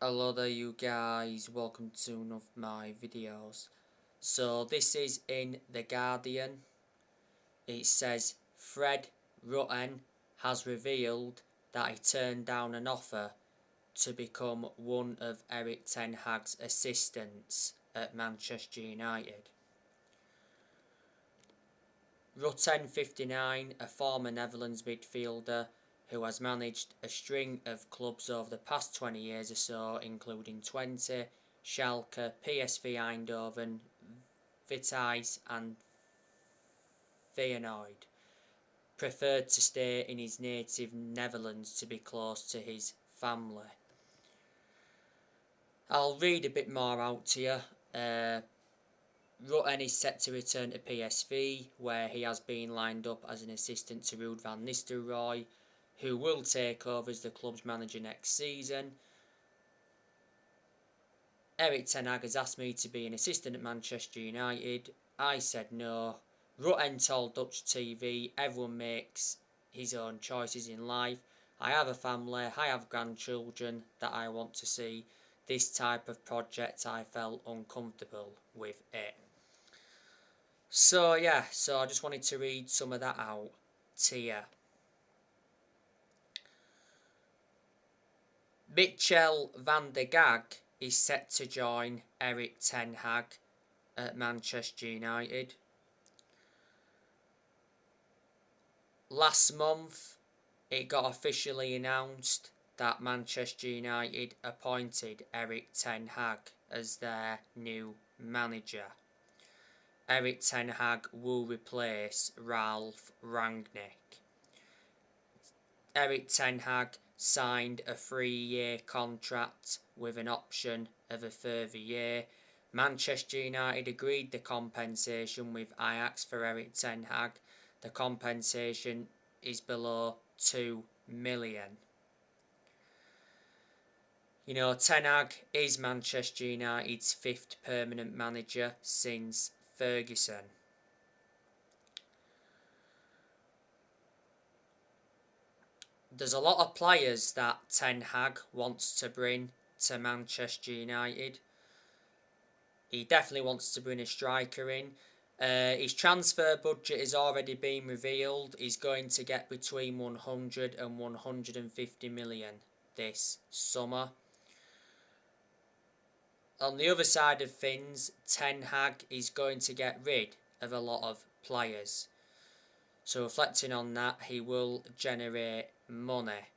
Hello there you guys, welcome to one of my videos. So this is in The Guardian. It says Fred Rutten has revealed that he turned down an offer to become one of Erik ten Hag's assistants at Manchester United. Rutten, 59, a former Netherlands midfielder who has managed a string of clubs over the past 20 years or so, including Twente, Schalke, PSV Eindhoven, Vitesse and Feyenoord, preferred to stay in his native Netherlands to be close to his family. I'll read a bit more out to you. Rutten is set to return to PSV, where he has been lined up as an assistant to Ruud van Nistelrooy, who will take over as the club's manager next season. Erik ten Hag has asked me to be an assistant at Manchester United. I said no. Rutten told Dutch TV, everyone makes his own choices in life. I have a family, I have grandchildren that I want to see. This type of project I felt uncomfortable with it. So I just wanted to read some of that out to you. Michel van der Gag is set to join Erik ten Hag at Manchester United. Last month, it got officially announced that Manchester United appointed Erik ten Hag as their new manager. Erik ten Hag will replace Ralf Rangnick. Erik ten Hag signed a 3-year contract with an option of a further year. Manchester United agreed the compensation with Ajax for Erik ten Hag. The compensation is below 2 million. You know, Ten Hag is Manchester United's 5th permanent manager since Ferguson. There's a lot of players that Ten Hag wants to bring to Manchester United. He definitely wants to bring a striker in. His transfer budget has already been revealed. He's going to get between 100 and 150 million this summer. On the other side of things, Ten Hag is going to get rid of a lot of players. So reflecting on that, he will generate money.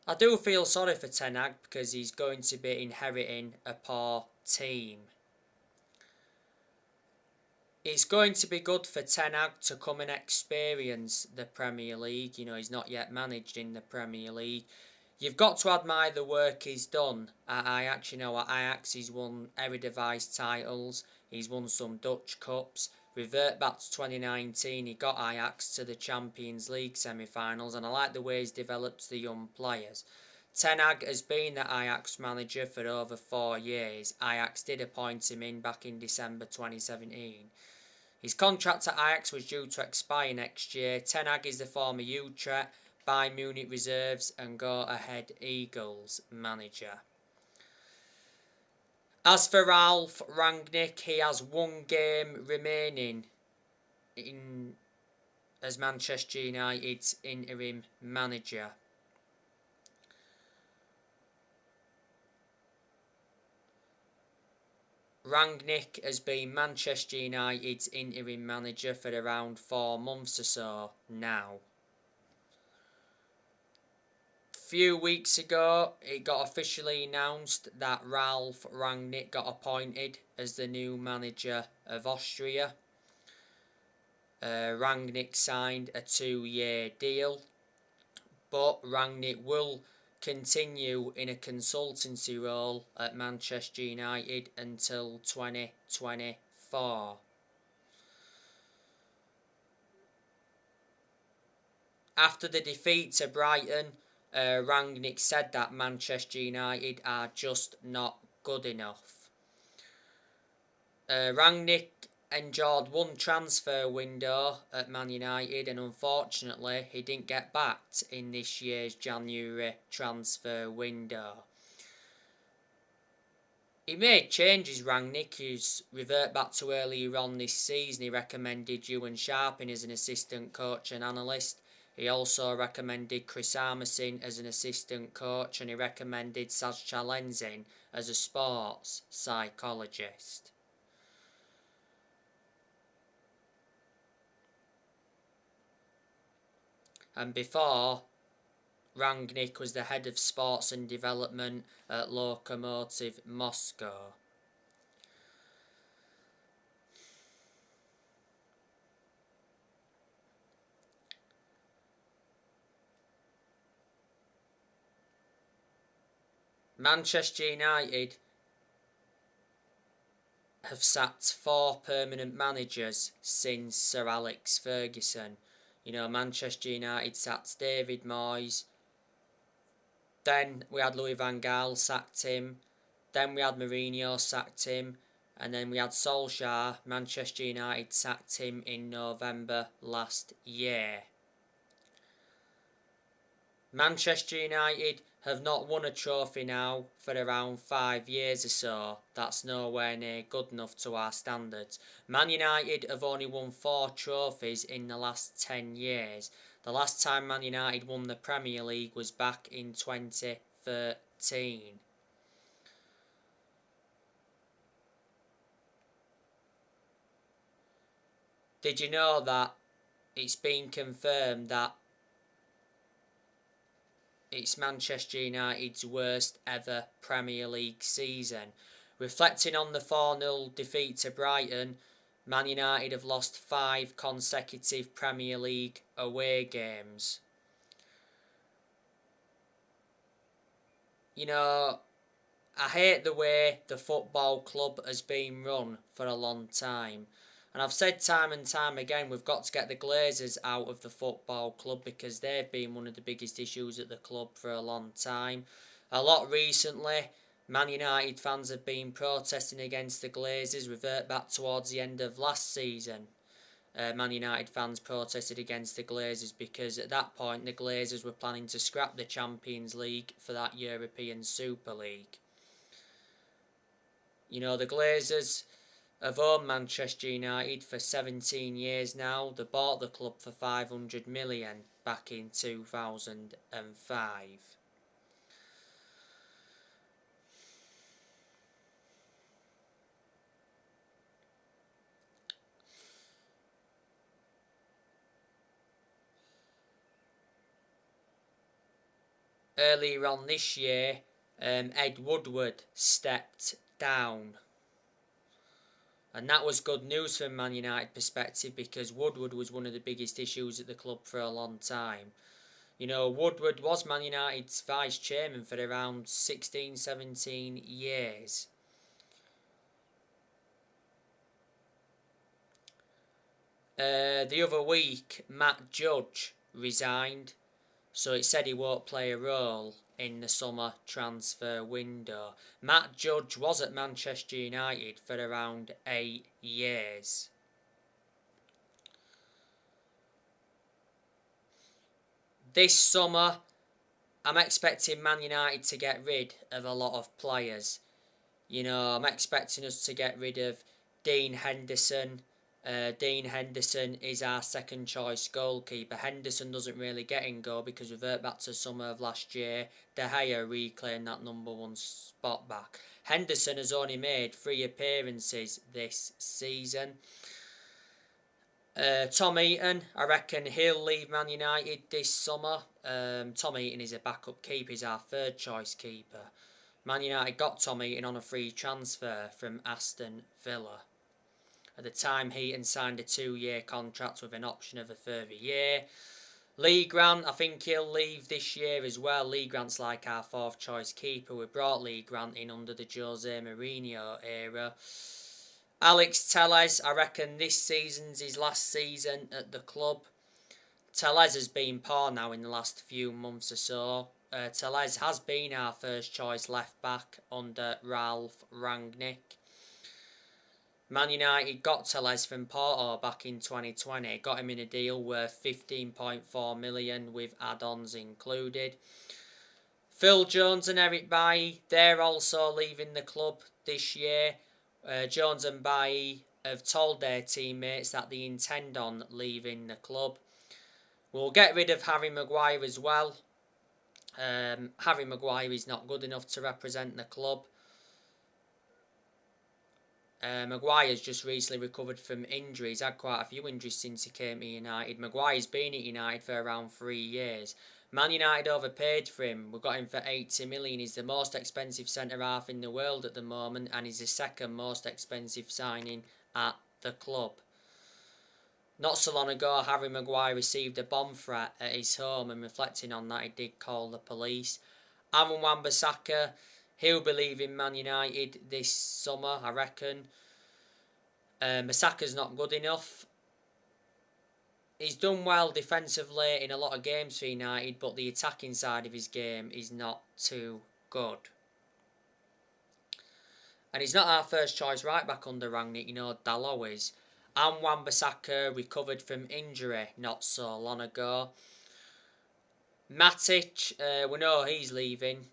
I do feel sorry for Ten Hag because he's going to be inheriting a poor team. It's going to be good for Ten Hag to come and experience the Premier League. You know, he's not yet managed in the Premier League. You've got to admire the work he's done at Ajax. You know, at Ajax he's won Eredivisie titles, he's won some Dutch Cups. Revert back to 2019, he got Ajax to the Champions League semi-finals, and I like the way he's developed the young players. Ten Hag has been the Ajax manager for over 4 years. Ajax did appoint him in back in December 2017. His contract at Ajax was due to expire next year. Ten Hag is the former Utrecht, Bayern Munich reserves and Go Ahead Eagles manager. As for Ralf Rangnick, he has 1 game remaining as Manchester United's interim manager. Rangnick has been Manchester United's interim manager for around 4 months or so now. Few weeks ago, it got officially announced that Ralf Rangnick got appointed as the new manager of Austria. Rangnick signed a 2-year deal, but Rangnick will continue in a consultancy role at Manchester United until 2024. After the defeat to Brighton, Rangnick said that Manchester United are just not good enough. Rangnick endured one transfer window at Man United, and unfortunately he didn't get backed in this year's January transfer window. He made changes, Rangnick, who's revert back to earlier on this season. He recommended Ewan Sharping as an assistant coach and analyst. He also recommended Chris Armisen as an assistant coach, and he recommended Saz Chalenzin as a sports psychologist. And before, Rangnick was the head of sports and development at Lokomotiv Moscow. Manchester United have sacked 4 permanent managers since Sir Alex Ferguson. You know, Manchester United sacked David Moyes. Then we had Louis van Gaal, sacked him. Then we had Mourinho, sacked him. And then we had Solskjaer. Manchester United sacked him in November last year. Manchester United have not won a trophy now for around 5 years or so. That's nowhere near good enough to our standards. Man United have only won 4 trophies in the last 10 years. The last time Man United won the Premier League was back in 2013. Did you know that it's been confirmed that it's Manchester United's worst ever Premier League season? Reflecting on the 4-0 defeat to Brighton, Man United have lost 5 consecutive Premier League away games. You know, I hate the way the football club has been run for a long time. And I've said time and time again, we've got to get the Glazers out of the football club because they've been one of the biggest issues at the club for a long time. A lot recently, Man United fans have been protesting against the Glazers. Revert back towards the end of last season. Man United fans protested against the Glazers because at that point the Glazers were planning to scrap the Champions League for that European Super League. You know, the Glazers have owned Manchester United for 17 years now. They bought the club for 500 million back in 2005. Earlier on this year, Ed Woodward stepped down. And that was good news from Man United perspective because Woodward was one of the biggest issues at the club for a long time. You know, Woodward was Man United's vice chairman for around 16, 17 years. The other week, Matt Judge resigned, so it said he won't play a role in the summer transfer window. Matt Judge was at Manchester United for around 8 years. This summer, I'm expecting Man United to get rid of a lot of players. You know, I'm expecting us to get rid of Dean Henderson. Dean Henderson is our second choice goalkeeper. Henderson doesn't really get in goal because revert back to summer of last year, De Gea reclaimed that number 1 spot back. Henderson has only made 3 appearances this season. Tom Eaton, I reckon he'll leave Man United this summer. Tom Eaton is a backup keeper, he's our third choice keeper. Man United got Tom Eaton on a free transfer from Aston Villa. At the time, Heaton signed a 2-year contract with an option of a further year. Lee Grant, I think he'll leave this year as well. Lee Grant's like our 4th choice keeper. We brought Lee Grant in under the Jose Mourinho era. Alex Telles, I reckon this season's his last season at the club. Telles has been poor now in the last few months or so. Telles has been our first choice left back under Ralph Rangnick. Man United got Telles from Porto back in 2020, got him in a deal worth 15.4 million with add-ons included. Phil Jones and Erik Bailly, they're also leaving the club this year. Jones and Bailly have told their teammates that they intend on leaving the club. We'll get rid of Harry Maguire as well. Harry Maguire is not good enough to represent the club. Maguire's just recently recovered from injuries. He's had quite a few injuries since he came to United. Maguire's been at United for around 3 years. Man United overpaid for him. We got him for 80 million. He's the most expensive centre-half in the world at the moment, and he's the second most expensive signing at the club. Not so long ago, Harry Maguire received a bomb threat at his home, and reflecting on that, he did call the police. Aaron Wan-Bissaka, he'll be leaving Man United this summer, I reckon. Bissaka's not good enough. He's done well defensively in a lot of games for United, but the attacking side of his game is not too good. And he's not our first choice right back under Rangnick, Dalot is. And Wan-Bissaka recovered from injury not so long ago. Matic, we know he's leaving,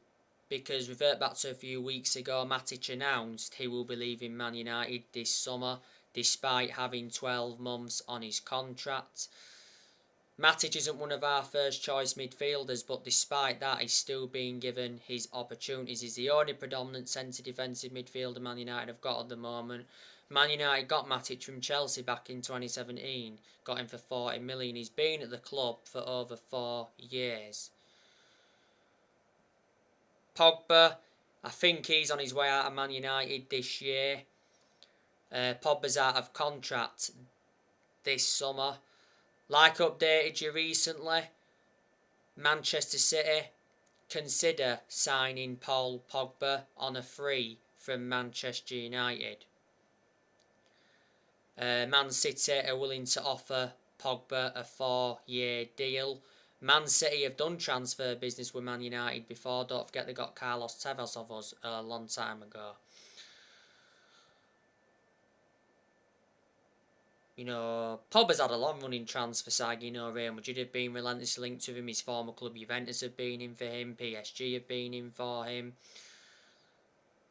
because revert back to a few weeks ago, Matic announced he will be leaving Man United this summer, despite having 12 months on his contract. Matic isn't one of our first choice midfielders, but despite that, he's still being given his opportunities. He's the only predominant centre defensive midfielder Man United have got at the moment. Man United got Matic from Chelsea back in 2017, got him for 40 million. He's been at the club for over 4 years. Pogba, I think he's on his way out of Man United this year. Pogba's out of contract this summer. Like updated you recently, Manchester City consider signing Paul Pogba on a free from Manchester United. Man City are willing to offer Pogba a 4-year deal. Man City have done transfer business with Man United before. Don't forget they got Carlos Tevez of us a long time ago. Pogba's had a long-running transfer saga. Real Madrid have been relentlessly linked to him. His former club Juventus have been in for him. PSG have been in for him.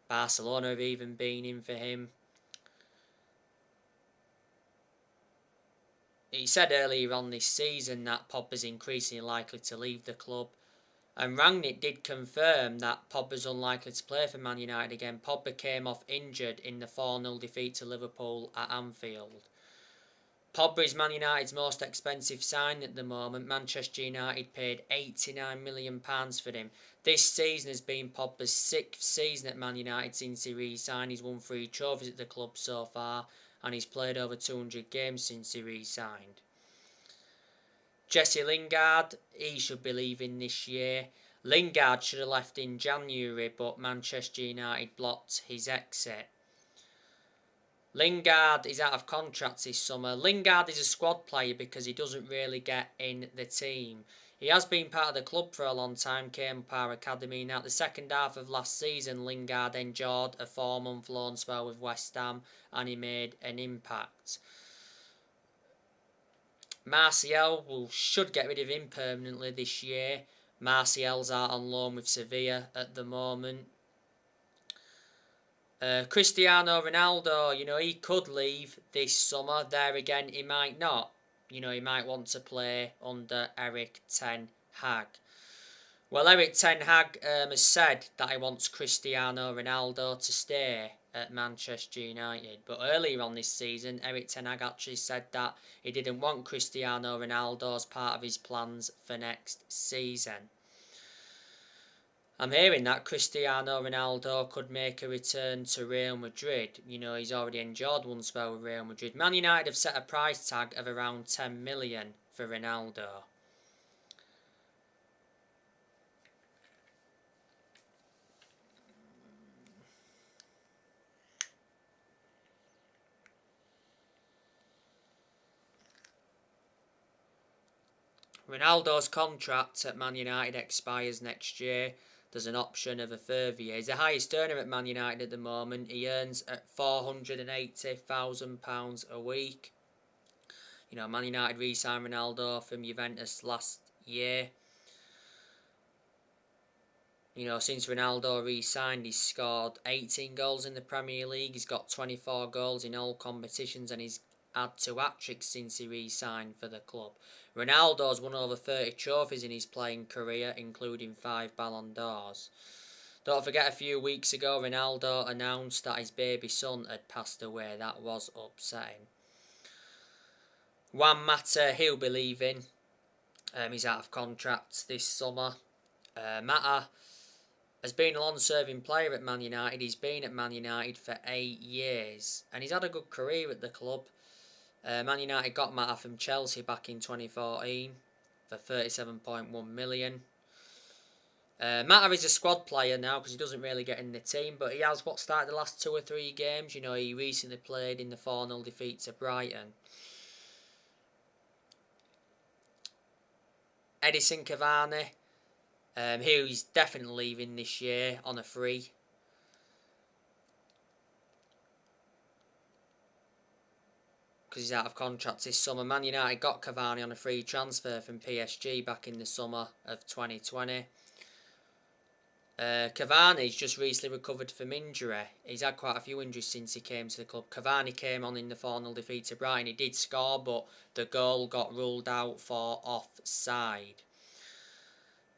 Barcelona have even been in for him. He said earlier on this season that Pogba's increasingly likely to leave the club. And Rangnick did confirm that Pogba's unlikely to play for Man United again. Pogba came off injured in the 4-0 defeat to Liverpool at Anfield. Pogba is Man United's most expensive sign at the moment. Manchester United paid £89 million for him. This season has been Pogba's 6th season at Man United since he re-signed. He's won 3 trophies at the club so far, and he's played over 200 games since he re-signed. Jesse Lingard, he should be leaving this year. Lingard should have left in January, but Manchester United blocked his exit. Lingard is out of contract this summer. Lingard is a squad player because he doesn't really get in the team. He has been part of the club for a long time, came up our academy. Now, the second half of last season, Lingard endured a 4-month loan spell with West Ham, and he made an impact. Martial should get rid of him permanently this year. Martial's out on loan with Sevilla at the moment. Cristiano Ronaldo, he could leave this summer. There again, he might not. He might want to play under Erik ten Hag. Well, Erik ten Hag has said that he wants Cristiano Ronaldo to stay at Manchester United. But earlier on this season, Erik ten Hag actually said that he didn't want Cristiano Ronaldo as part of his plans for next season. I'm hearing that Cristiano Ronaldo could make a return to Real Madrid. He's already enjoyed one spell with Real Madrid. Man United have set a price tag of around 10 million for Ronaldo. Ronaldo's contract at Man United expires next year. there's an option of a further year. He's the highest earner at Man United at the moment. He earns at £480,000 a week. You know, Man United re-signed Ronaldo from Juventus last year. You know, since Ronaldo re-signed, he's scored 18 goals in the Premier League. He's got 24 goals in all competitions, and he's had 2 hat-tricks since he re-signed for the club. Ronaldo's won over 30 trophies in his playing career, including 5 Ballon d'Ors. Don't forget, a few weeks ago, Ronaldo announced that his baby son had passed away. That was upsetting. Juan Mata, he'll be leaving. He's out of contract this summer. Mata has been a long-serving player at Man United. He's been at Man United for 8 years, and he's had a good career at the club. Man United got Mata from Chelsea back in 2014 for £37.1 million. Mata is a squad player now because he doesn't really get in the team, but he has started the last 2 or 3 games. You know, he recently played in the 4-0 defeat to Brighton. Edison Cavani, he's definitely leaving this year on a free. Because he's out of contract this summer. Man United got Cavani on a free transfer from PSG back in the summer of 2020. Cavani's just recently recovered from injury. He's had quite a few injuries since he came to the club. Cavani came on in the 4-0 defeat to Brighton. He did score, but the goal got ruled out for offside.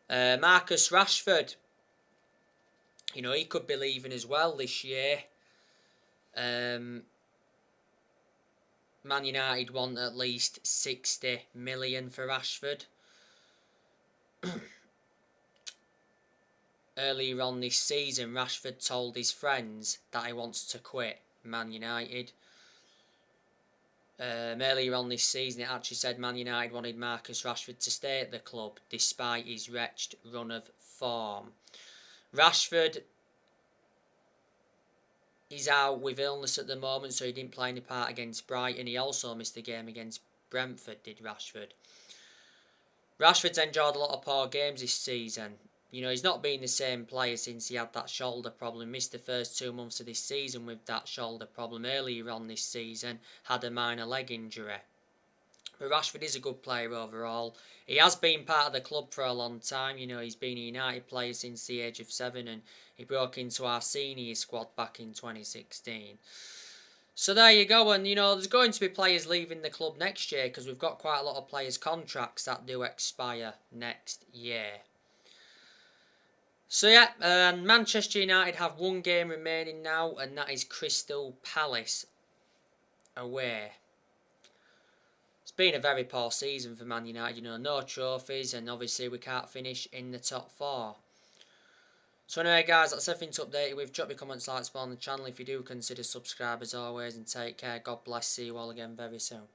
Marcus Rashford, you know, he could be leaving as well this year. Man United want at least 60 million for Rashford. Earlier on this season, Rashford told his friends that he wants to quit Man United. Earlier on this season, it actually said Man United wanted Marcus Rashford to stay at the club despite his wretched run of form. Rashford is out with illness at the moment, so he didn't play any part against Brighton. He also missed the game against Brentford, did Rashford. Rashford's enjoyed a lot of poor games this season. You know, he's not been the same player since he had that shoulder problem. Missed the first 2 months of this season with that shoulder problem. Earlier on this season, had a minor leg injury. But Rashford is a good player overall. He has been part of the club for a long time. You know, he's been a United player since the age of 7, and he broke into our senior squad back in 2016. So there you go, and you know, there's going to be players leaving the club next year because we've got quite a lot of players' contracts that do expire next year. So yeah, Manchester United have 1 game remaining now, and that is Crystal Palace away. It's been a very poor season for Man United, you know, no trophies, and obviously we can't finish in the top 4. So anyway guys, that's everything to update you with. Drop your comments, like, support on the channel if you do consider subscribe as always, and take care. God bless, see you all again very soon.